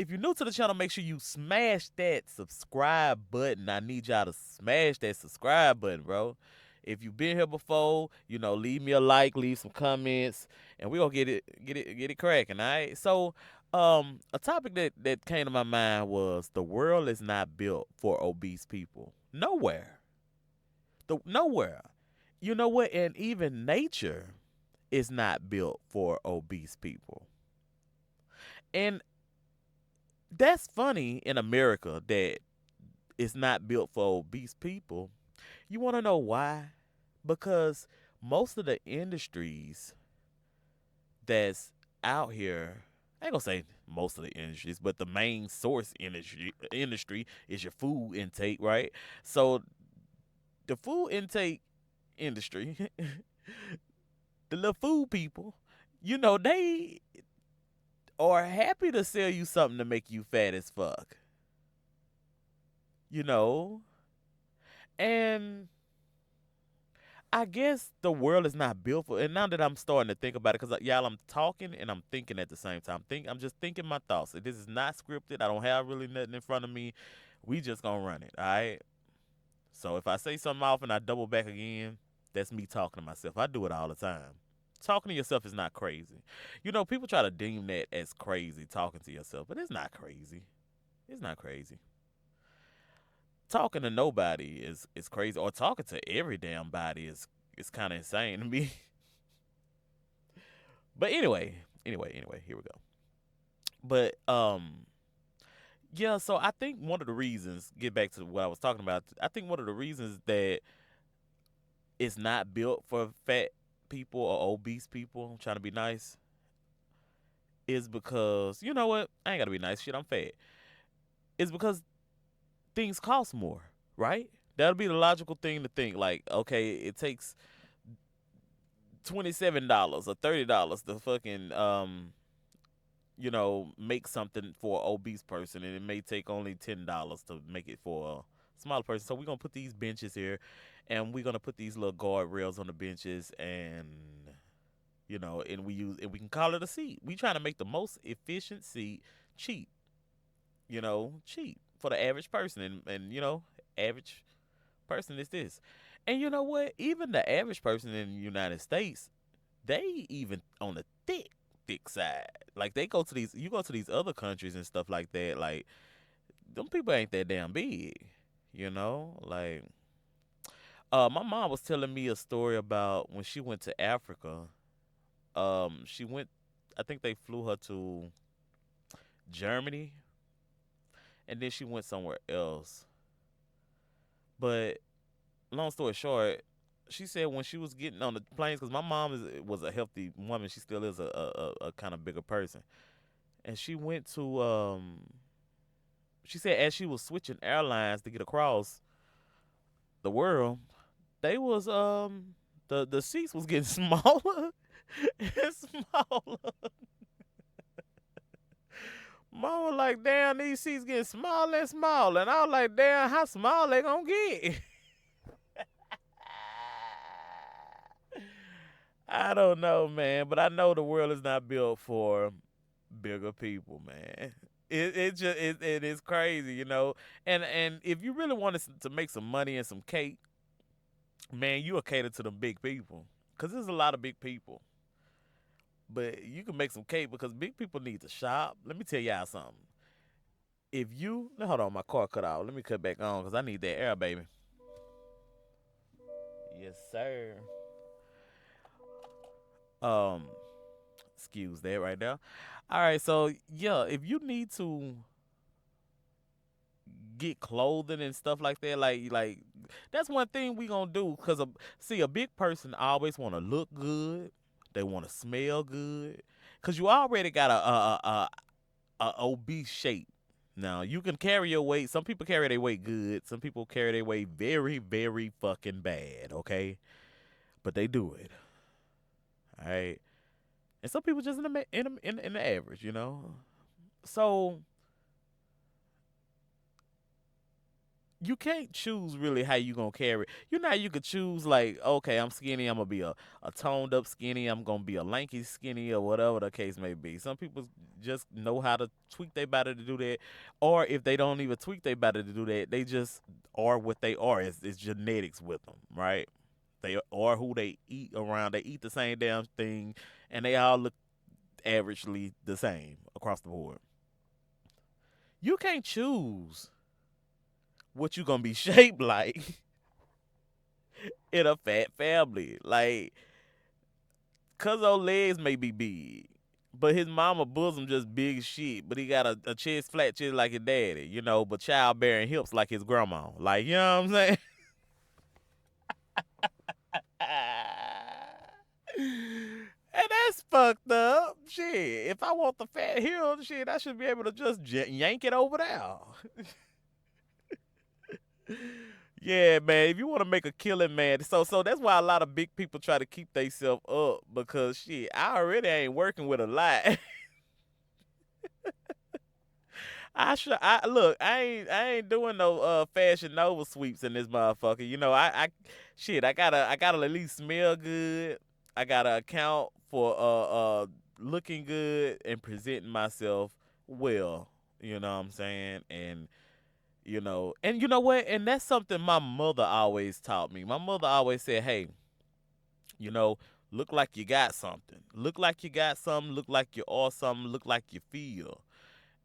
if you're new to the channel, make sure you smash that subscribe button. I need y'all to smash that subscribe button, bro. If you've been here before, leave me a like, leave some comments, and we gonna get it cracking, all right? So, a topic that came to my mind was the world is not built for obese people. Nowhere. Nowhere. You know what? And even nature is not built for obese people. And that's funny in America that it's not built for obese people. You want to know why? Because most of the industries that's out here, I ain't gonna say most of the industries, but the main source industry is your food intake, right? So the food intake industry, the little food people, they are happy to sell you something to make you fat as fuck. You know? And I guess the world is not built for. And now that I'm starting to think about it, because y'all, I'm talking and I'm thinking at the same time. I'm just thinking my thoughts. This is not scripted. I don't have really nothing in front of me. We just gonna run it. All right. So if I say something off and I double back again, that's me talking to myself. I do it all the time. Talking to yourself is not crazy. People try to deem that as crazy, talking to yourself, but it's not crazy. It's not crazy. Talking to nobody is crazy, or talking to every damn body is kind of insane to me. But anyway, here we go. But yeah. So I think one of the reasons, get back to what I was talking about. I think one of the reasons that it's not built for fat people or obese people. I'm trying to be nice. Is because you know what? I ain't gotta be nice. Shit, I'm fat. It's because things cost more, right? That'll be the logical thing to think. Like, okay, it takes $27 or $30 to fucking make something for an obese person, and it may take only $10 to make it for a smaller person. So we're gonna put these benches here, and we're gonna put these little guardrails on the benches, and and we can call it a seat. We trying to make the most efficient seat cheap. Cheap for the average person, and average person is this. And you know what? Even the average person in the United States, they even on the thick side. Like you go to these other countries and stuff like that. Like them people ain't that damn big. Like my mom was telling me a story about when she went to Africa. She went. I think they flew her to Germany, and then she went somewhere else. But long story short, she said when she was getting on the planes, because my mom was a healthy woman, she still is a kind of bigger person, and she went to she said as she was switching airlines to get across the world, they was the seats was getting smaller and smaller. Mom was like, damn, these seats getting smaller and smaller, and I was like, damn, how small they gonna get? I don't know, man, but I know the world is not built for bigger people, man. It is crazy, And if you really wanted to make some money and some cake, man, you will cater to the big people, cause there's a lot of big people. But you can make some cake because big people need to shop. Let me tell y'all something. If you now, hold on, my car cut out. Let me cut back on because I need that air, baby. Yes, sir. Um, excuse that right now. All right, so yeah, if you need to get clothing and stuff like that, like that's one thing we gonna do. Cause see, a big person always want to look good. They want to smell good. Cause you already got a obese shape. Now you can carry your weight. Some people carry their weight good. Some people carry their weight very, very fucking bad. Okay, but they do it. All right, and some people just in the average. So you can't choose really how you gonna carry. You know how you could choose like, okay, I'm skinny, I'm gonna be a toned up skinny, I'm gonna be a lanky skinny or whatever the case may be. Some people just know how to tweak their body to do that. Or if they don't even tweak their body to do that, they just are what they are. It's genetics with them, right? They are who they eat around. They eat the same damn thing and they all look averagely the same across the board. You can't choose what you gonna be shaped like in a fat family. Like, cuz old legs may be big, but his mama bosom just big as shit. But he got a chest, flat chest like his daddy, but childbearing hips like his grandma. Like, you know what I'm saying? And that's fucked up. Shit. If I want the fat heel, shit, I should be able to just yank it over there. Yeah, man. If you want to make a killing, man, so that's why a lot of big people try to keep themselves up because shit, I already ain't working with a lot. I look, I ain't doing no fashion nova sweeps in this motherfucker. I gotta at least smell good. I gotta account for looking good and presenting myself well. You know what I'm saying? And you know what? And that's something my mother always taught me. My mother always said, "Hey, you know, look like you got something. Look like you got something. Look like you are something. Look like you feel."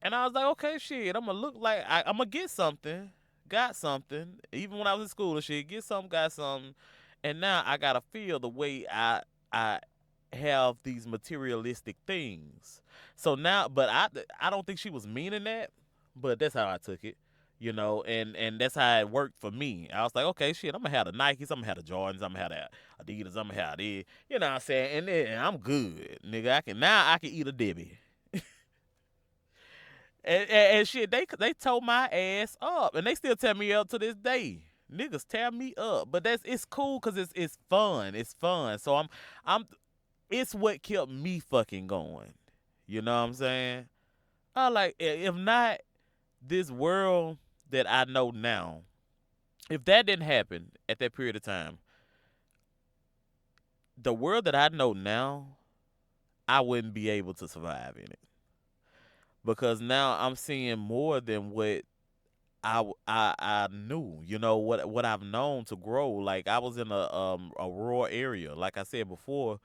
And I was like, okay, shit, I'm gonna look like I'm gonna get something, got something. Even when I was in school and shit, get something, got something, and now I gotta feel the way I have these materialistic things. So now, but I don't think she was meaning that, but that's how I took it. And that's how it worked for me. I was like, okay, shit, I'm gonna have the Nikes, I'm gonna have the Jordans, I'm gonna have the Adidas, I'm gonna have this. You know what I'm saying? And then I'm good, nigga. I can eat a Debbie. And shit, they tore my ass up, and they still tear me up to this day. Niggas tear me up, but it's cool because it's fun. It's fun. So I'm it's what kept me fucking going. You know what I'm saying? I like if not this world that I know now, if that didn't happen at that period of time, the world that I know now, I wouldn't be able to survive in it because now I'm seeing more than what I knew, what I've known to grow. Like I was in a rural area. Like I said before,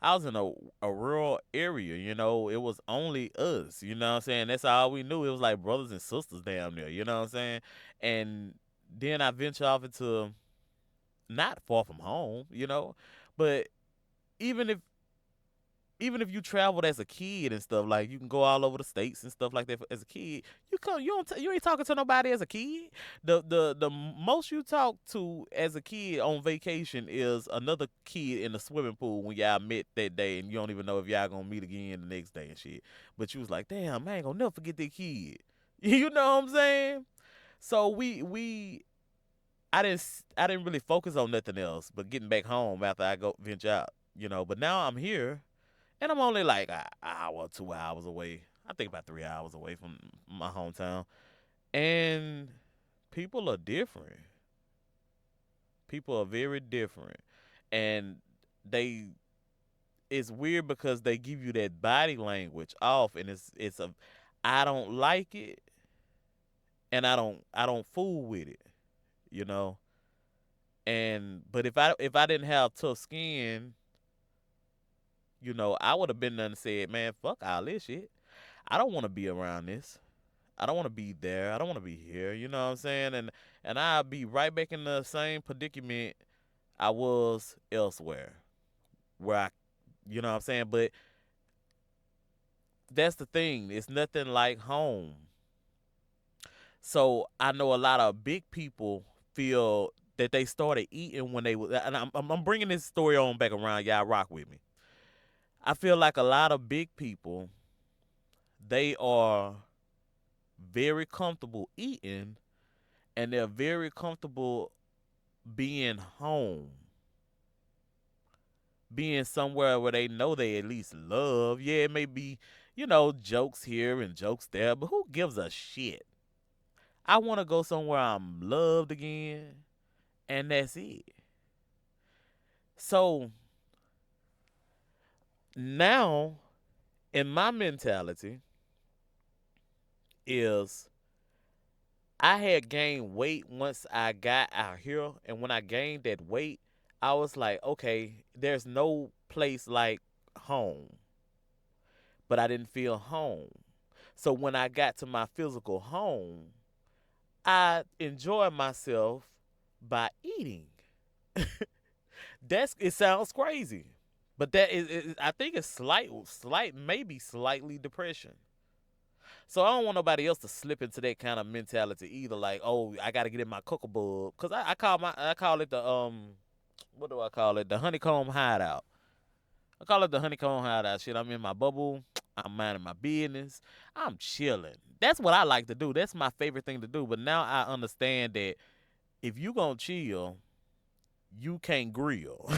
I was in a rural area. It was only us. You know what I'm saying? That's all we knew. It was like brothers and sisters down there. You know what I'm saying? And then I venture off into not far from home. But even if even if you traveled as a kid and stuff, like you can go all over the states and stuff like that as a kid. You ain't talking to nobody as a kid. The most you talk to as a kid on vacation is another kid in the swimming pool when y'all met that day, and you don't even know if y'all gonna meet again the next day and shit. But you was like, damn, man, I ain't gonna never forget that kid. You know what I'm saying? So I didn't really focus on nothing else but getting back home after I go venture out. But now I'm here and I'm only like an hour, 2 hours away. I think about 3 hours away from my hometown. And people are different. People are very different. And they it's weird because they give you that body language off and it's I don't like it and I don't fool with it, you know. And but if I didn't have tough skin, I would have been done and said, man, fuck all this shit. I don't want to be around this. I don't want to be there. I don't want to be here. You know what I'm saying? And I'll be right back in the same predicament I was elsewhere, where you know what I'm saying. But that's the thing. It's nothing like home. So I know a lot of big people feel that they started eating when they was. And I'm bringing this story on back around. Y'all rock with me. I feel like a lot of big people, they are very comfortable eating and they're very comfortable being home, being somewhere where they know they at least love. Yeah, it may be, jokes here and jokes there, but who gives a shit? I want to go somewhere I'm loved again, and that's it. So now, in my mentality, is I had gained weight once I got out here, and when I gained that weight, I was like, okay, there's no place like home, but I didn't feel home. So when I got to my physical home, I enjoy myself by eating. It sounds crazy, but I think it's maybe slightly depression. So I don't want nobody else to slip into that kind of mentality either. Like, oh, I got to get in my cocoa bug, cause I call it the what do I call it? The honeycomb hideout. I call it the honeycomb hideout. Shit, I'm in my bubble. I'm minding my business. I'm chilling. That's what I like to do. That's my favorite thing to do. But now I understand that if you gonna chill, you can't grill.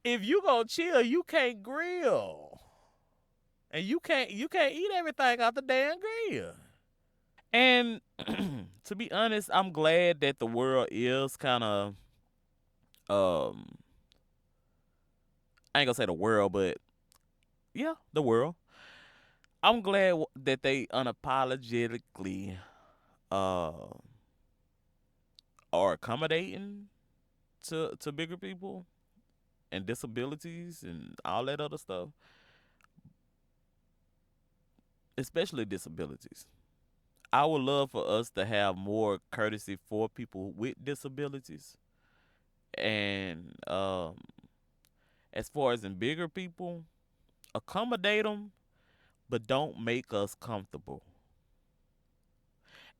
If you gonna chill, you can't grill, and you can't eat everything out the damn grill. And to be honest, I'm glad that the world is kind of um I ain't gonna say the world, but yeah, the world. I'm glad that they unapologetically uh are accommodating to bigger people and disabilities and all that other stuff, especially disabilities. I would love for us to have more courtesy for people with disabilities, and as far as in bigger people, accommodate them, but don't make us comfortable.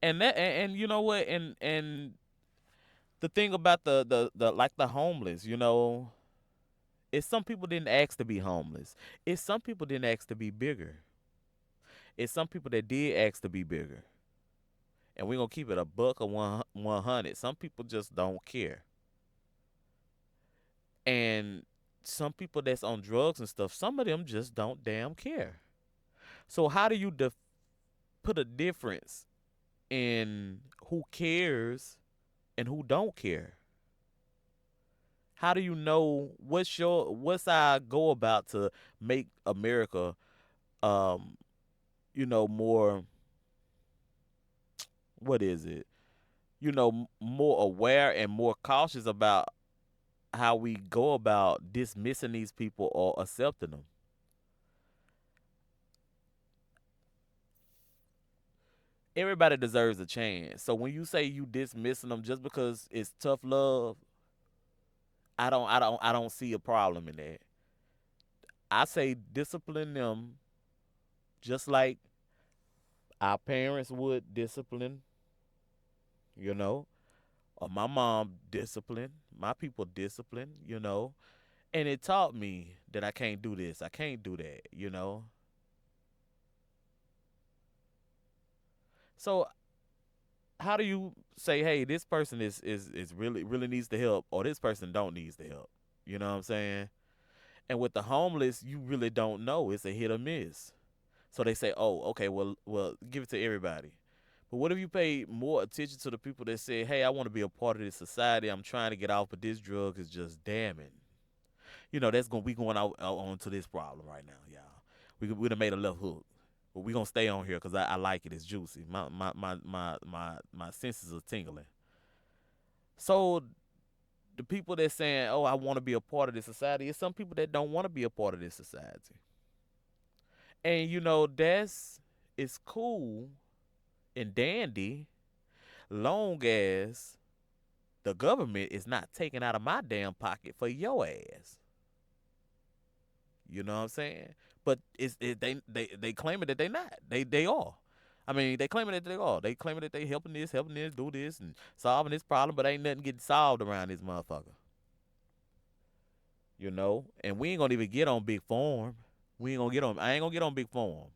And you know what? And the thing about the like the homeless, is some people didn't ask to be homeless. It's some people didn't ask to be bigger. It's some people that did ask to be bigger. And we're gonna keep it a buck or 100. Some people just don't care. And some people that's on drugs and stuff, some of them just don't damn care. So how do you put a difference in who cares and who don't care? How do you know what's our go about to make America um more, what is it? More aware and more cautious about how we go about dismissing these people or accepting them. Everybody deserves a chance. So when you say you dismissing them just because it's tough love, I don't see a problem in that. I say discipline them just like our parents would discipline, you know, or my mom disciplined, my people disciplined. And it taught me that I can't do this, I can't do that. So how do you say, hey, this person is really needs the help, or this person don't needs the help? You know what I'm saying? And with the homeless, you really don't know. It's a hit or miss. So they say, oh, okay, well, give it to everybody. But what if you pay more attention to the people that say, hey, I want to be a part of this society. I'm trying to get off, but this drug is just damning. That's gonna be going out onto this problem right now, y'all. We'd have made a left hook, but we gonna stay on here because I like it. It's juicy. My senses are tingling. So the people that saying, oh, I want to be a part of this society, it's some people that don't want to be a part of this society, and that's it's cool and dandy, long as the government is not taking out of my damn pocket for your ass. You know what I'm saying? But they claiming that they not. They are. I mean, they claiming that they are. They claiming that they helping this, do this, and solving this problem, but ain't nothing getting solved around this motherfucker. And we ain't gonna even get on Big Form. We ain't gonna get on. I ain't gonna get on Big Form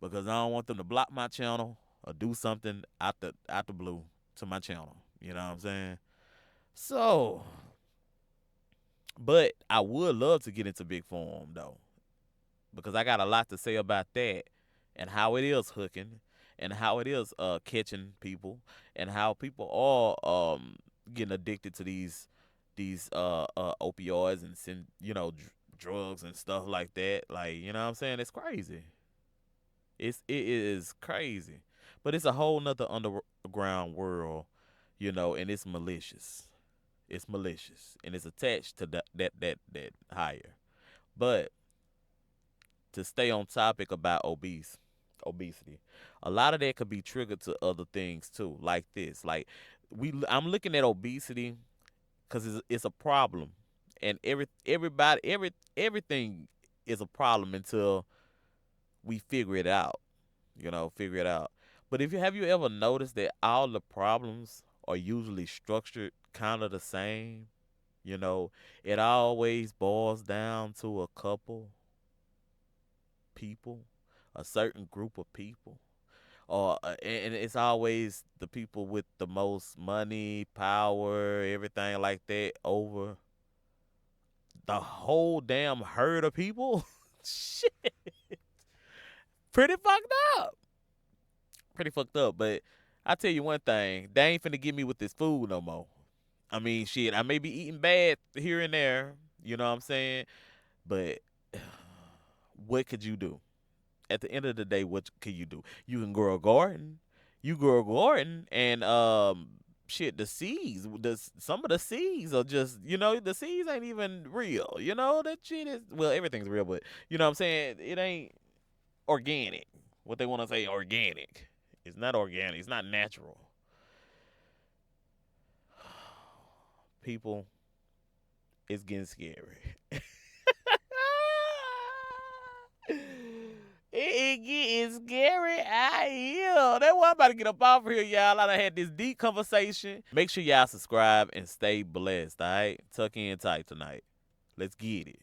because I don't want them to block my channel or do something out the blue to my channel. You know what I'm saying? So, but I would love to get into Big Form though, because I got a lot to say about that and how it is hooking and how it is catching people and how people are getting addicted to these opioids and drugs and stuff like that. Like, you know what I'm saying? It's crazy. It is crazy. But it's a whole nother underground world, and it's malicious. It's malicious and it's attached to that higher. But to stay on topic about obesity, a lot of that could be triggered to other things too, like this. Like I'm looking at obesity because it's a problem, and everything is a problem until we figure it out. Figure it out. But if you have you ever noticed that all the problems are usually structured kind of the same? It always boils down to a couple people, a certain group of people, or and it's always the people with the most money, power, everything like that over the whole damn herd of people. Shit, pretty fucked up. Pretty fucked up. But I tell you one thing, they ain't finna get me with this food no more. I mean, shit, I may be eating bad here and there, you know what I'm saying? But what could you do? At the end of the day, what can you do? You can grow a garden. You grow a garden and shit, the seeds, some of the seeds are just, the seeds ain't even real. That shit is, well, everything's real, but you know what I'm saying? It ain't organic. What they want to say organic. It's not organic. It's not natural. People, it's getting scary. It getting scary out here. That's why I'm about to get up off here, y'all. I done had this deep conversation. Make sure y'all subscribe and stay blessed, all right? Tuck in tight tonight. Let's get it.